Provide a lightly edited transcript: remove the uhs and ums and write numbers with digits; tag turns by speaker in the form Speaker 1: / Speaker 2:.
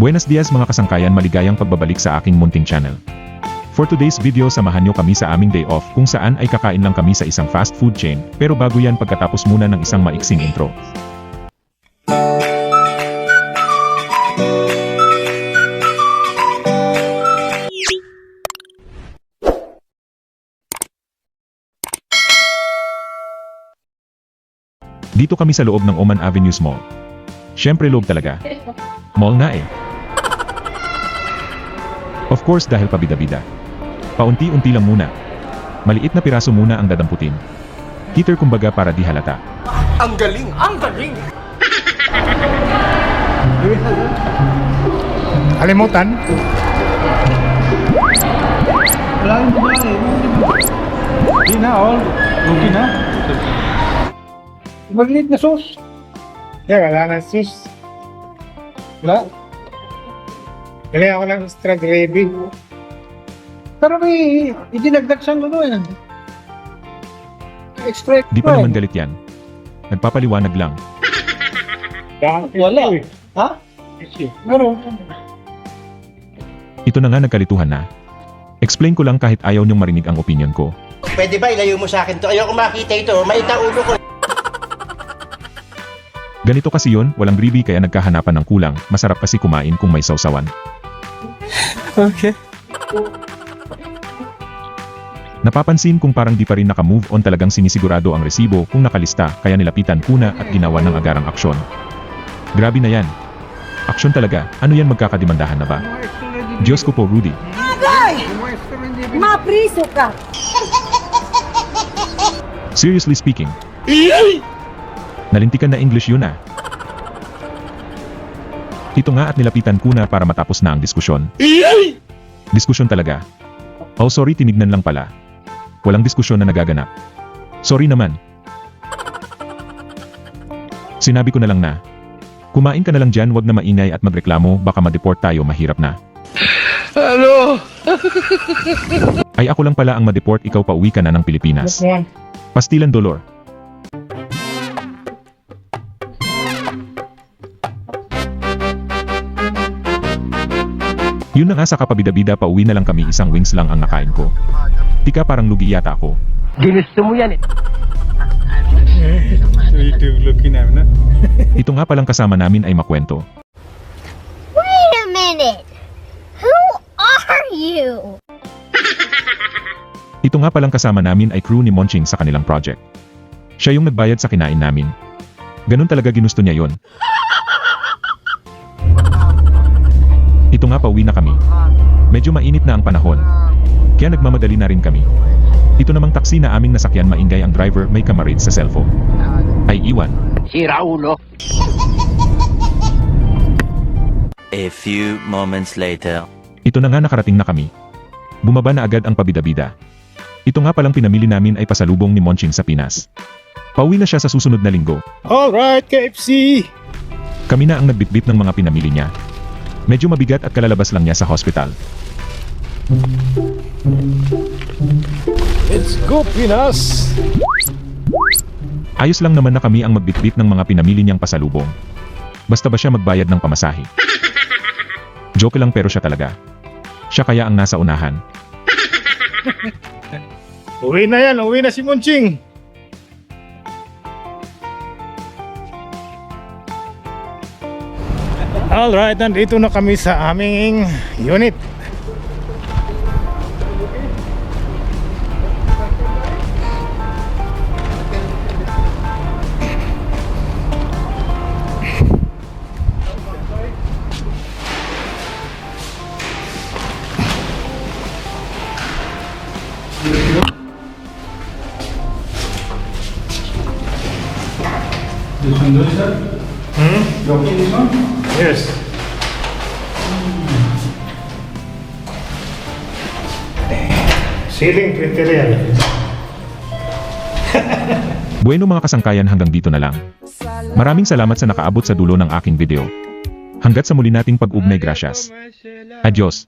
Speaker 1: Buenos dias mga kasangkayan, maligayang pagbabalik sa aking munting channel. For today's video, samahan nyo kami sa aming day off kung saan ay kakain lang kami sa isang fast food chain, pero bago yan pagkatapos muna ng isang maiksing intro. Dito kami sa loob ng Oman Avenues Mall. Siyempre loob talaga. Mall na eh. Of course dahil pabida-bida. Paunti-unti lang muna. Maliit na piraso muna ang dadamputin. Heater kumbaga para di halata.
Speaker 2: Ang galing! Ang galing!
Speaker 3: Kalimutan?
Speaker 4: Wala yung buhay. Hindi na, all. Okay na. Maliit na sauce.
Speaker 3: Yeah, wala na sus.
Speaker 4: Wala.
Speaker 3: Kaya ako ng extra gravy.
Speaker 4: Pero may idinagdag siyang ano yan. Extra.
Speaker 1: Di pa naman galit yan. Nagpapaliwanag lang.
Speaker 4: Wala. Ha? Meron.
Speaker 1: Ito na nga nagkalituhan na. Explain ko lang kahit ayaw niyong marinig ang opinion ko.
Speaker 2: Pwede ba ilayo mo sa akin to? Ayoko makita ito. Maitaulo ko.
Speaker 1: Ganito kasi yon, walang gravy kaya nagkahanapan ng kulang. Masarap kasi kumain kung may sausawan.
Speaker 2: Okay.
Speaker 1: Napapansin kung parang di pa rin naka-move on, talagang sinisigurado ang resibo kung nakalista kaya nilapitan kuna at ginawa ng agarang aksyon. Grabe na yan. Aksyon talaga, ano yan, magkakadimandahan na ba? Diyos ko po, Rudy.
Speaker 5: Agay! Mapriso ka!
Speaker 1: Seriously speaking. Nalintikan na English yun ah. Ito nga at nilapitan kuna para matapos na ang diskusyon. Diskusyon talaga. Oh sorry, tinignan lang pala. Walang diskusyon na nagaganap. Sorry naman. Sinabi ko na lang na. Kumain ka na lang dyan, wag na maingay at magreklamo, baka ma-deport tayo, mahirap na.
Speaker 2: Ano?
Speaker 1: Ay ako lang pala ang ma-deport, ikaw pa uwi ka na ng Pilipinas. Pastilan dolor. Yun na nga, sa kapabida-bida pa uwi na lang kami, isang wings lang ang nakain ko. Tika parang lugi yata ako.
Speaker 2: Ginusto mo yan eh.
Speaker 1: Ito nga palang kasama namin ay makwento.
Speaker 5: Wait a minute! Who are you?
Speaker 1: Ito nga palang kasama namin ay crew ni Monching sa kanilang project. Siya yung nagbayad sa kinain namin. Ganun talaga, ginusto niya yon. Ito nga, pauwi na kami. Medyo mainit na ang panahon. Kaya nagmamadali na rin kami. Ito namang taksi na aming nasakyan, maingay ang driver, may kamarade sa cellphone. Ay iwan.
Speaker 2: Si Raulo.
Speaker 6: A few moments later.
Speaker 1: Ito na nga, nakarating na kami. Bumaba na agad ang pabida-bida. Ito nga palang pinamili namin ay pasalubong ni Monching sa Pinas. Pauwi na siya sa susunod na linggo.
Speaker 3: Alright, KFC!
Speaker 1: Kami na ang nagbitbit ng mga pinamili niya. Medyo mabigat at kalalabas lang niya sa hospital.
Speaker 3: Let's go, Pinas!
Speaker 1: Ayos lang naman na kami ang magbitbit ng mga pinamili niyang pasalubong. Basta ba siya magbayad ng pamasahe? Joke lang, pero siya talaga. Siya kaya ang nasa unahan.
Speaker 3: Uwi na yan, uwi na si Monching! Alright, nandito na kami sa aming unit.
Speaker 4: This one, do sir? You okay this one?
Speaker 3: Yes. Ceiling 20 real.
Speaker 1: Bueno mga kasangkayan, hanggang dito na lang. Maraming salamat sa nakaabot sa dulo ng aking video. Hanggat sa muli nating pag-ugnay, gracias. Adios.